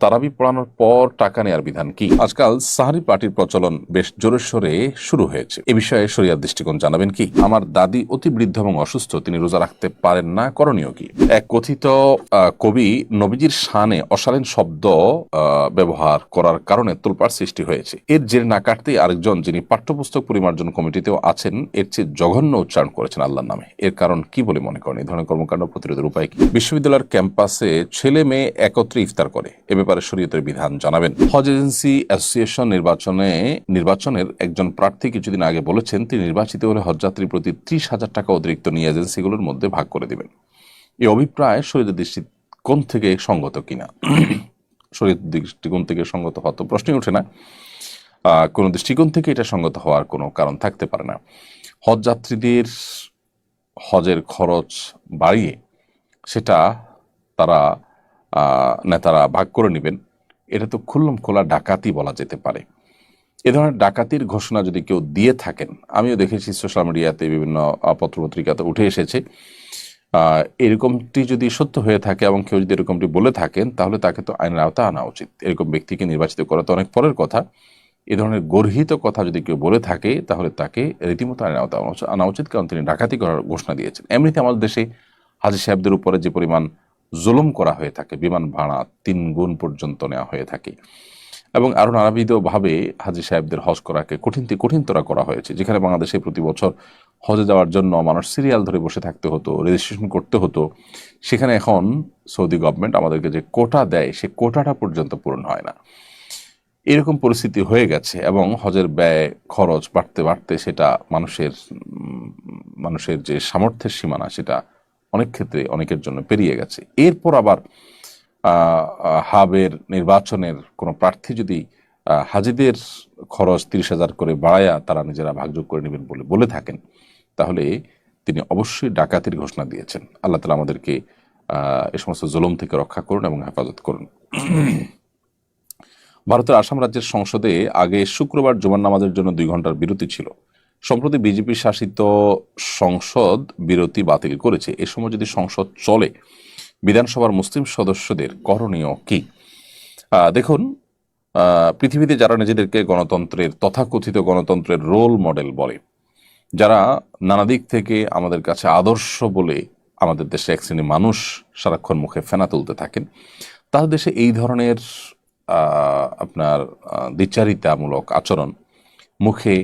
তারাবি পড়ানোর পর টাকা নেয়ার বিধান কি? আজকাল সাহারি পার্টির প্রচলন বেশ জোরে সোরে শুরু হয়েছে। এ বিষয়ে শরিয়ার দৃষ্টিকোণ জানাবেন কি? আমার দাদি অতি বৃদ্ধ এবং অসুস্থ, তিনি রোজা রাখতে পারেন না, করণীয় কি? এক কথিত কবি নবীজির শানে অশালীন শব্দ ব্যবহার করার কারণে তোলপাড় সৃষ্টি হয়েছে। এর জের না কাটতেই আরেকজন, যিনি পাঠ্যপুস্তক পরিমার্জন কমিটিতেও আছেন, এর চেয়ে জঘন্য উচ্চারণ করেছেন আল্লাহর নামে। এর কারণ কি বলে মনে করেন? এই ধরনের কর্মকাণ্ড প্রতিরোধের উপায় কি? বিশ্ববিদ্যালয়ের ক্যাম্পাসে ছেলে মেয়ে একত্রে ইফতার করে, এ ব্যাপারে শরীয়তের বিধান জানাবেন। হজ এজেন্সি অ্যাসোসিয়েশন নির্বাচনের একজন প্রার্থী কিছুদিন আগে বলেছেন, তিনি নির্বাচিত হলে হজযাত্রীর প্রতি 30,000 টাকা অতিরিক্ত নিয়ে এজেন্সিগুলোর মধ্যে ভাগ করে দিবেন। এই অভিপ্রায় শরীয়তের দৃষ্টিকোণ থেকে সঙ্গত কিনা? শরীয়তের দৃষ্টিকোণ থেকে সঙ্গত হওয়া তো প্রশ্নই ওঠে না। কোনো দৃষ্টিকোণ থেকে এটা সঙ্গত হওয়ার কোনো কারণ থাকতে পারে না। হজযাত্রীদের হজের খরচ বাড়িয়ে সেটা তারা নেতারা ভাগ করে নেবেন, এটা তো খুল্লম খোলা ডাকাতি বলা যেতে পারে। এ ধরনের ডাকাতির ঘোষণা যদি কেউ দিয়ে থাকেন, আমিও দেখেছি সোশ্যাল মিডিয়াতে বিভিন্ন পত্রপত্রিকাতে উঠে এসেছে, এরকমটি যদি সত্য হয়ে থাকে এবং কেউ যদি এরকমটি বলে থাকেন, তাহলে তাকে তো আইনের আওতায় আনা উচিত। এরকম ব্যক্তিকে নির্বাচিত করা তো অনেক পরের কথা। এ ধরনের গর্হিত কথা যদি কেউ বলে থাকে, তাহলে তাকে রীতিমতো আইনের আওতায় আনা উচিত, কারণ তিনি ডাকাতি করার ঘোষণা দিয়েছেন। এমনিতে আমাদের দেশে হাজী সাহেবদের উপরে যে পরিমাণ জুলুম করা হয়ে থাকে, বিমান ভাড়া 3 গুণ পর্যন্ত নেওয়া হয়ে থাকে, এবং আরও নানাবিধভাবে হাজী সাহেবদের হজ করাকে কঠিনতর করা হয়েছে। যেখানে বাংলাদেশে প্রতি বছর হজে যাওয়ার জন্য মানুষ সিরিয়াল ধরে বসে থাকতে হতো, রেজিস্ট্রেশন করতে হতো, সেখানে এখন সৌদি গভর্নমেন্ট আমাদেরকে যে কোটা দেয়, সে কোটাটা পর্যন্ত পূরণ হয় না। এরকম পরিস্থিতি হয়ে গেছে, এবং হজের ব্যয় খরচ বাড়তে বাড়তে সেটা মানুষের যে সামর্থ্যের সীমানা, সেটা অনেক ক্ষেত্রে অনেকের জন্য পেরিয়ে গেছে। এরপর আবার হাবের নির্বাচনের কোনো প্রার্থী যদি হাজিদের খরচ 30,000 করে বাড়ায়া তারা নিজেরা ভাগযোগ করে নেবেন বলে বলে থাকেন, তাহলে তিনি অবশ্যই ডাকাতির ঘোষণা দিয়েছেন। আল্লাহ তাআলা আমাদেরকে এ সমস্ত জুলুম থেকে রক্ষা করুন এবং হেফাজত করুন। ভারতের আসাম রাজ্যের সংসদে আগে শুক্রবার জুমার নামাজের জন্য 2 ঘন্টার বিরতি ছিল। সম্প্রতি বিজেপি শাসিত সংসদ বিরতি বাতিল করেছে। এ সময় যদি সংসদ চলে, বিধানসভার মুসলিম সদস্যদের করণীয় কি? দেখুন, পৃথিবীতে যারা নিজেদেরকে তথাকথিত গণতন্ত্রের রোল মডেল বলে, যারা নানা দিক থেকে আমাদের কাছে আদর্শ বলে আমাদের দেশে এক শ্রেণীর মানুষ সারাক্ষণ মুখে ফেনা তুলতে থাকেন, তাদের দেশে এই ধরনের আপনার দ্বিচারিতামূলক আচরণ, মুখে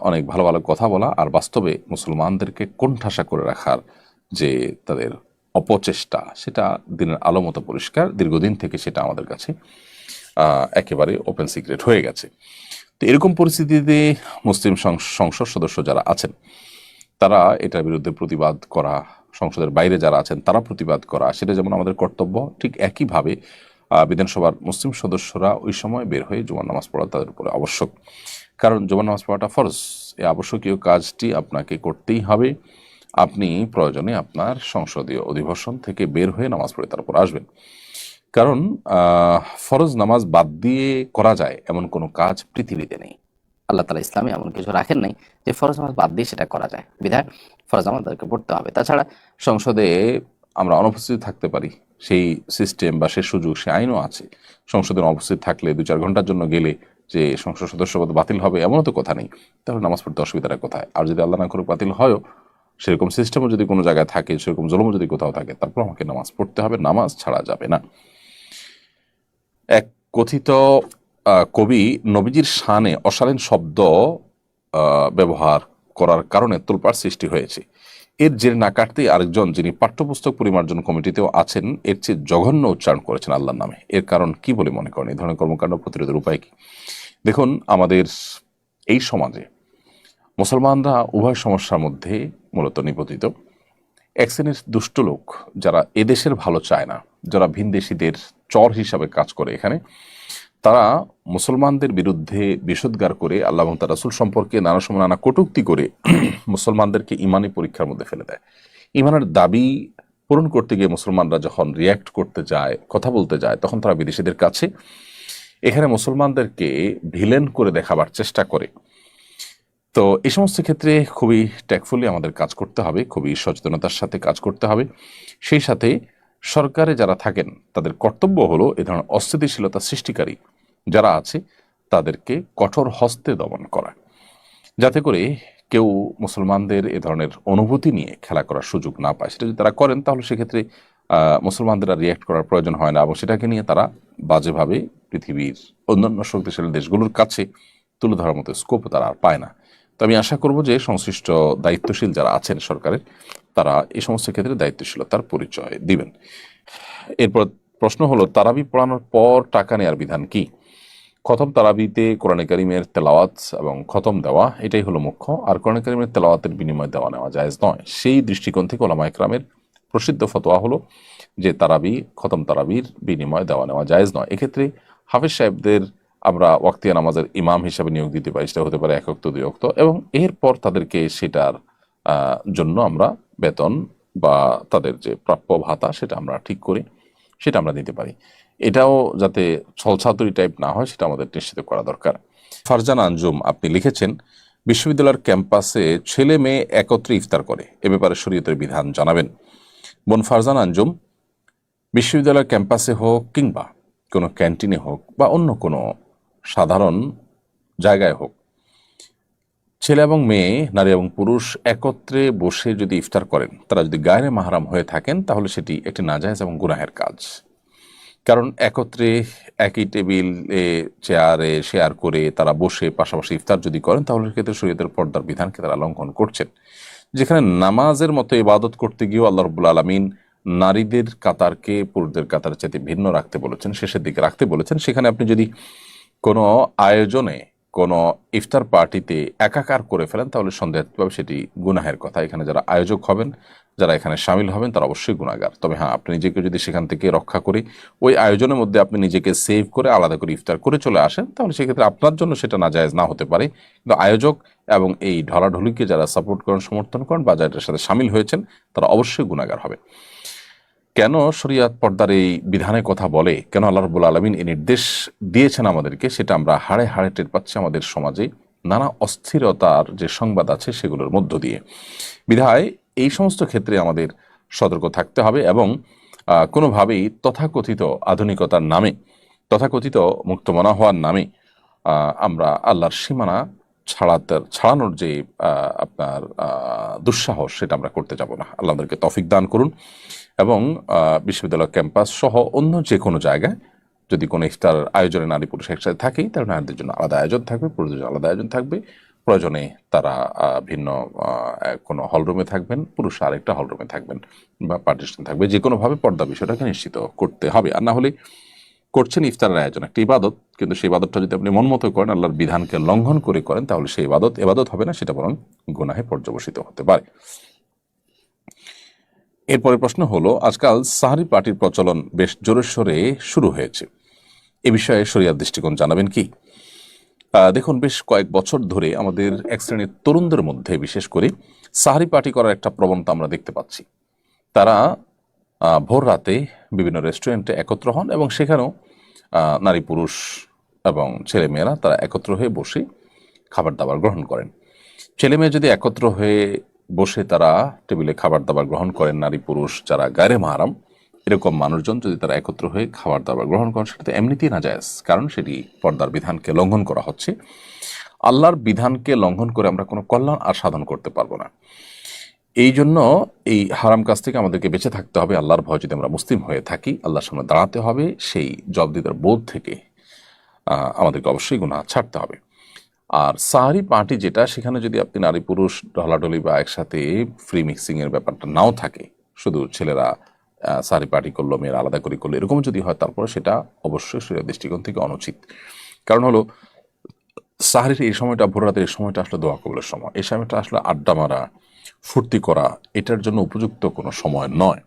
অনেক ভালো ভালো কথা বলা, আর বাস্তবে মুসলমানদেরকে কোণঠাসা করে রাখার যে তাদের অপচেষ্টা, সেটা দিনের আলো মতো পরিষ্কার। দীর্ঘদিন থেকে সেটা আমাদের কাছে একেবারে ওপেন সিক্রেট হয়ে গেছে। তো এরকম পরিস্থিতিতে মুসলিম সংসদ সদস্য যারা আছেন, তারা এটার বিরুদ্ধে প্রতিবাদ করা, সংসদের বাইরে যারা আছেন তারা প্রতিবাদ করা, সেটা যেমন আমাদের কর্তব্য, ঠিক একইভাবে বিধানসভার মুসলিম সদস্যরা ওই সময় বের হয়ে জুমার নামাজ পড়া তাদের উপরে আবশ্যক। কারণ জুমার নামাজ পড়াটা ফরজ। এই আবশ্যকীয় কাজটি আপনাকে করতেই হবে। আপনি প্রয়োজনে আপনার সংসদীয় অধিবেশন থেকে বের হয়ে নামাজ পড়ে তারপর আসবেন। কারণ ফরজ নামাজ বাদ দিয়ে করা যায় এমন কোনো কাজ পৃথিবীতে নেই। আল্লাহ তাআলা ইসলামে এমন কিছু রাখেন নাই যে ফরজ নামাজ বাদ দিয়ে সেটা করা যায়, বিধায় ফরজ আমাদেরকে পড়তে হবে। তাছাড়া সংসদে আমরা অনুপস্থিত থাকতে পারি, সেই সিস্টেম বা সে সুযোগ, সে আইনও আছে। সংসদে অনুপস্থিত থাকলে 2-4 ঘন্টার জন্য গেলে যে সংসদ সদস্যপদ বাতিল হবে এমনও তো কথা নেই। তাহলে নামাজ পড়তে অসুবিধাটা কোথায়? আর যদি আল্লাহ না করে বাতিল হয়ও, সেরকম সিস্টেমও যদি কোনো জায়গায় থাকে, সেরকম জুলুমও যদি কোথাও থাকে, তারপর আমাকে নামাজ পড়তে হবে, নামাজ ছাড়া যাবে না। এক কথিত কবি নবীজির শানে অশালীন শব্দ ব্যবহার করার কারণে তোলপাড় সৃষ্টি হয়েছে। এর জের না কাটতেই আরেকজন, যিনি পাঠ্যপুস্তক পরিমার্জন কমিটিতেও আছেন, এর চেয়ে জঘন্য উচ্চারণ করেছেন আল্লাহর নামে। এর কারণ কি বলে মনে করেন? এই ধরনের কর্মকাণ্ড প্রতিরোধের উপায় কি? দেখুন, আমাদের এই সমাজে মুসলমানরা উভয় সমস্যার মধ্যে মূলত নিপতিত। এক শ্রেণীর দুষ্ট লোক, যারা এদেশের ভালো চায় না, যারা ভিনদেশীদের চর হিসাবে কাজ করে এখানে, তারা মুসলমানদের বিরুদ্ধে বিষোদ্গার করে, আল্লাহ এবং তার রাসূল সম্পর্কে নানা সময় নানা কটূক্তি করে মুসলমানদেরকে ইমানি পরীক্ষার মধ্যে ফেলে দেয়। ইমানের দাবি পূরণ করতে গিয়ে মুসলমানরা যখন রিয়্যাক্ট করতে যায়, কথা বলতে যায়, তখন তারা বিদেশিদের কাছে এখানে মুসলমানদেরকে ভিলেন করে দেখাবার চেষ্টা করে। তো এই সমস্ত ক্ষেত্রে খুবই ট্যাক্টফুলি আমাদের কাজ করতে হবে, খুবই সচেতনতার সাথে কাজ করতে হবে। সেই সাথে সরকারে যারা থাকেন তাদের কর্তব্য হলো এ ধরনের অস্থিতিশীলতা সৃষ্টিকারী যারা আছে তাদেরকে কঠোর হস্তে দমন করা, যাতে করে কেউ মুসলমানদের এ ধরনের অনুভূতি নিয়ে খেলা করার সুযোগ না পায়। সেটা যদি তারা করেন তাহলে সেক্ষেত্রে মুসলমানদের আর রিয়্যাক্ট করার প্রয়োজন হয় না এবং সেটাকে নিয়ে তারা বাজেভাবে পৃথিবীর অন্যান্য শক্তিশালী দেশগুলোর কাছে তুলে ধরার মতো স্কোপ তারা আর পায় না। তো আমি আশা করব যে সংশ্লিষ্ট দায়িত্বশীল যারা আছেন সরকারের তারা এই সমস্ত ক্ষেত্রে দায়িত্বশীলতার পরিচয় দিবেন। এরপর প্রশ্ন হলো, তারাবি পড়ানোর পর টাকা নেয়ার বিধান কি? খতম তারাবিতে কোরআনে কারিমের তেলাওয়াত এবং খতম দেওয়া এটাই হলো মুখ্য, আর কোরআনে কারিমের তেলাওয়াতের বিনিময়ে দেওয়া নেওয়া জায়েজ নয়। সেই দৃষ্টিকোণ থেকে ওলামা ইকরামের প্রসিদ্ধ ফতোয়া হলো যে তারাবি খতম তারাবির বিনিময়ে দেওয়া নেওয়া জায়েজ নয়। এক্ষেত্রে হাফেজ সাহেবদের আমরা ওয়াক্তিয়া নামাজের ইমাম হিসাবে নিয়োগ দিতে পারি, সেটা হতে পারে 1 ওয়াক্ত 2 ওয়াক্ত, এবং এরপর তাদেরকে সেটার জন্য আমরা বেতন বা তাদের যে প্রাপ্য ভাতা সেটা আমরা ঠিক করে সেটা আমরা দিতে পারি। এটাও যাতে ছলছাতুরি টাইপ না হয় সেটা আমাদের নিশ্চিত করা দরকার। ফারজানা আঞ্জুম আপনি লিখেছেন, বিশ্ববিদ্যালয়ের ক্যাম্পাসে ছেলে মেয়ে একত্রে ইফতার করে, এ ব্যাপারে শরীয়তের বিধান জানাবেন। বোন ফারজানা আঞ্জুম, বিশ্ববিদ্যালয়ের ক্যাম্পাসে হোক কিংবা কোনো ক্যান্টিনে হোক বা অন্য কোনো সাধারণ জায়গায় হোক, ছেলে এবং মেয়ে, নারী এবং পুরুষ একত্রে বসে যদি ইফতার করেন, তারা যদি গায়রে মাহরাম হয়ে থাকেন তাহলে সেটি একটি নাজায়েজ এবং গুনাহের কাজ। কারণ একত্রে একই টেবিলে চেয়ারে শেয়ার করে তারা বসে পাশাপাশি ইফতার যদি করেন তাহলে সেক্ষেত্রে শরীয়তের পর্দার বিধানকে তারা লঙ্ঘন করছেন। যেখানে নামাজের মতো ইবাদত করতে গিয়েও আল্লাহ রাব্বুল আলামিন নারীদের কাতারকে পুরুষদের কাতার চাইতে ভিন্ন রাখতে বলেছেন, শেষের দিকে রাখতে বলেছেন, সেখানে আপনি যদি কোনো আয়োজনে কোনো ইফতার পার্টিতে একাকার করে ফেলেন তাহলে সন্দেহভাবে সেটি গুনাহের কথা। এখানে যারা আয়োজক হবেন, যারা এখানে সামিল হবেন, তারা অবশ্যই গুনাহগার। তবে হ্যাঁ, আপনি নিজেকে যদি সেখান থেকে রক্ষা করে ওই আয়োজনের মধ্যে আপনি নিজেকে সেভ করে আলাদা করে ইফতার করে চলে আসেন তাহলে সেক্ষেত্রে আপনার জন্য সেটা নাজায়েজ না হতে পারে, কিন্তু আয়োজক এবং এই ঢলাঢলিকে যারা সাপোর্ট করেন, সমর্থন করেন বা যাদের সাথে সামিল হয়েছেন তারা অবশ্যই গুনাহগার হবে। কেন শরিয়াত পর্দার এই বিধানের কথা বলে, কেন আল্লাহ রাব্বুল আলামিন এই নির্দেশ দিয়েছেন আমাদেরকে, সেটা আমরা হাড়ে হাড়ে টের পাচ্ছি আমাদের সমাজে নানা অস্থিরতার যে সংবাদ আছে সেগুলোর মধ্য দিয়ে। বিধায় এই সমস্ত ক্ষেত্রে আমাদের সতর্ক থাকতে হবে এবং কোনোভাবেই তথাকথিত আধুনিকতার নামে, তথাকথিত মুক্তমনা হওয়ার নামে আমরা আল্লাহর সীমানা ছাড়ানোর যে আপনার দুঃসাহস সেটা আমরা করতে যাব না। আল্লাহ আমাদেরকে তৌফিক দান করুন এবং বিশ্ববিদ্যালয় ক্যাম্পাস সহ অন্য যে কোনো জায়গায় যদি কোনো ইফতার আয়োজনে নারী পুরুষ একসাথে থাকেই তাহলে নারীদের জন্য আলাদা আয়োজন থাকবে, পুরুষদের জন্য আলাদা আয়োজন থাকবে। প্রয়োজনে তারা ভিন্ন কোনো হলরুমে থাকবেন, পুরুষ আরেকটা হলরুমে থাকবেন বা পার্টিশন থাকবে। যে কোনোভাবে পর্দা বিষয়টাকে নিশ্চিত করতে হবে। আর না হলে করছেন ইফতারের আয়োজন একটা ইবাদত, কিন্তু সেই ইবাদতটা যদি আপনি মন মতো করেন, আল্লাহর বিধানকে লঙ্ঘন করে করেন, তাহলে সেই ইবাদত হবে না, সেটা বরং গুনাহে পর্যবসিত হতে পারে। এরপরে প্রশ্ন হলো, আজকাল সাহারি পার্টির প্রচলন বেশ জোরে সোরে শুরু হয়েছে, এ বিষয়ে শরিয়াত দৃষ্টিকোণ জানাবেন কি? দেখুন, বেশ কয়েক বছর ধরে আমাদের এক শ্রেণীর তরুণদের মধ্যে বিশেষ করে সাহারি পার্টি করার একটা প্রবণতা আমরা দেখতে পাচ্ছি। তারা ভোর রাতে বিভিন্ন রেস্টুরেন্টে একত্র হন এবং সেখানেও নারী পুরুষ এবং ছেলেমেয়েরা তারা একত্র হয়ে বসে খাবার দাবার গ্রহণ করেন। ছেলেমেয়ে যদি একত্র হয়ে বসে তারা টেবিলে খাবার দাবার গ্রহণ করেন, নারী পুরুষ যারা গায়রে মাহরাম এরকম মানুষজন যদি তারা একত্র হয়ে খাবার দাবার গ্রহণ করেন, সেটা তো এমনিতেই নাজায়েজ, কারণ সেটি পর্দার বিধানকে লঙ্ঘন করা হচ্ছে। আল্লাহর বিধানকে লঙ্ঘন করে আমরা কোনো কল্যাণ আর সাধন করতে পারবো না। এই জন্য এই হারাম কাজ থেকে আমাদেরকে বেঁচে থাকতে হবে। আল্লাহর ভয় যদি আমরা মুসলিম হয়ে থাকি, আল্লাহর সামনে দাঁড়াতে হবে, সেই জবাবদিহিতার বোধ থেকে আমাদেরকে অবশ্যই গুনাহ ছাড়তে হবে। আর সাহারি পার্টি যেটা, সেখানে যদি আপনি নারী পুরুষ ঢলাঢলি বা একসাথে ফ্রি মিক্সিং এর ব্যাপারটা নাও থাকে, শুধু ছেলেরা সাহারি পার্টি করলো, মেয়েরা আলাদা করে করলো, এরকম যদি হয়, তারপরে সেটা অবশ্যই শরীয়তের দৃষ্টিকোণ থেকে অনুচিত। কারণ হলো সাহারির এই সময়টা, ভোর রাতের এই সময়টা আসলে দোয়া কবুলের সময়, এই সময়টা আসলে আড্ডা মারা, ফুর্তি করা, এটার জন্য উপযুক্ত কোনো সময় নয়।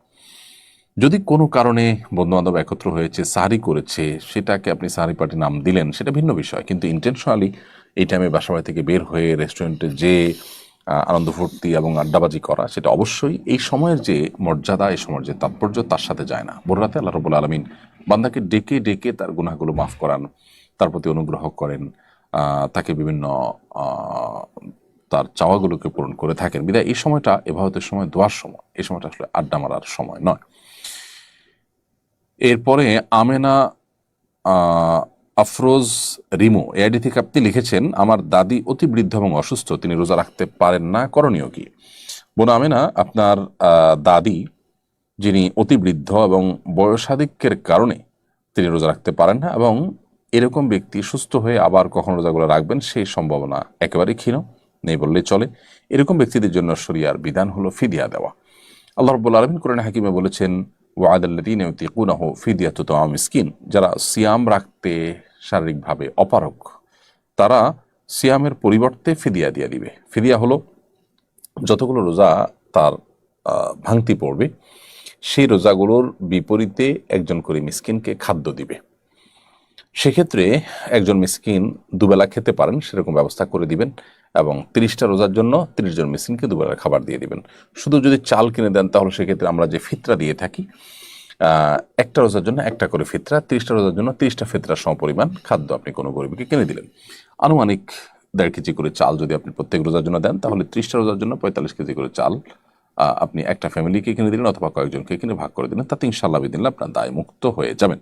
যদি কোনো কারণে বন্ধুবান্ধব একত্র হয়েছে, সাহারি করেছে, সেটাকে আপনি সাহারি পার্টি নাম দিলেন, সেটা ভিন্ন বিষয়, কিন্তু ইন্টেনশনালি এই টাইমে বাসাবাড়ি থেকে বের হয়ে রেস্টুরেন্টে যে আনন্দ ফুর্তি এবং আড্ডাবাজি করা, সেটা অবশ্যই এই সময়ের যে মর্যাদা, এই সময়ের যে তাৎপর্য, তার সাথে যায় না। ভোর রাতে আল্লাহ রাব্বুল আলামিন বান্দাকে ডেকে ডেকে তার গুনাহগুলো মাফ করান, তার প্রতি অনুগ্রহ করেন, তাকে বিভিন্ন তার চাওয়াগুলোকে পূরণ করে থাকেন। বিধায় এই সময়টা ইবাদতের সময়, দোয়ার সময়, এই সময়টা আসলে আড্ডা মারার সময় নয়। এরপরে আমেনা আফরোজ রিমো এআইডি থেকে আপনি লিখেছেন, আমার দাদি অতি বৃদ্ধ এবং অসুস্থ, তিনি রোজা রাখতে পারেন না, করণীয় কি? বোন আমেনা, আপনার দাদি যিনি অতি বৃদ্ধ এবং বয়সাধিক্যের কারণে তিনি রোজা রাখতে পারেন না, এবং এরকম ব্যক্তি সুস্থ হয়ে আবার কখন রোজাগুলো রাখবেন সেই সম্ভাবনা একেবারেই ক্ষীণ, নেই বললেই চলে। এরকম ব্যক্তিদের জন্য শরিয়ার বিধান হলো ফিদিয়া দেওয়া। আল্লাহ রাব্বুল আলামিন কোরআনে হাকিমে বলেছেন, ওয়া'আলাল্লাযীনা ইউতিকুনাহু ফিদিয়াতু তা'আমু মিসকিন, যারা সিয়াম রাখতে শারীরিকভাবে অপারগ তারা সিয়ামের পরিবর্তে ফিদিয়া দিয়ে দিবে। ফিদিয়া হলো যতগুলো রোজা তার ভাঙতি পড়বে সেই রোজাগুলোর বিপরীতে একজন করে মিসকিনকে খাদ্য দিবে। সেক্ষেত্রে একজন মিসকিন দুবেলা খেতে পারেন সেরকম ব্যবস্থা করে দিবেন, এবং 30টা রোজার জন্য 30 জন মিসকিনকে দুবেলার খাবার দিয়ে দিবেন। শুধু যদি চাল কিনে দেন তাহলে সেক্ষেত্রে আমরা যে ফিতরা দিয়ে থাকি, একটা রোজার জন্য একটা করে ফিতরা, 30টা রোজার জন্য 30টা ফিতরার সমপরিমাণ খাদ্য আপনি কোনো গরিবকে কিনে দিলেন। আনুমানিক 1.5 কেজি করে চাল যদি আপনি প্রত্যেক রোজার জন্য দেন তাহলে 30টা রোজার জন্য 45 কেজি করে চাল আপনি একটা ফ্যামিলিকে কিনে দিলেন অথবা কয়েকজনকে কিনে ভাগ করে দিলেন, তাতে ইনশাআল্লাহ বিদিনলা আপনার দায় মুক্ত হয়ে যাবেন।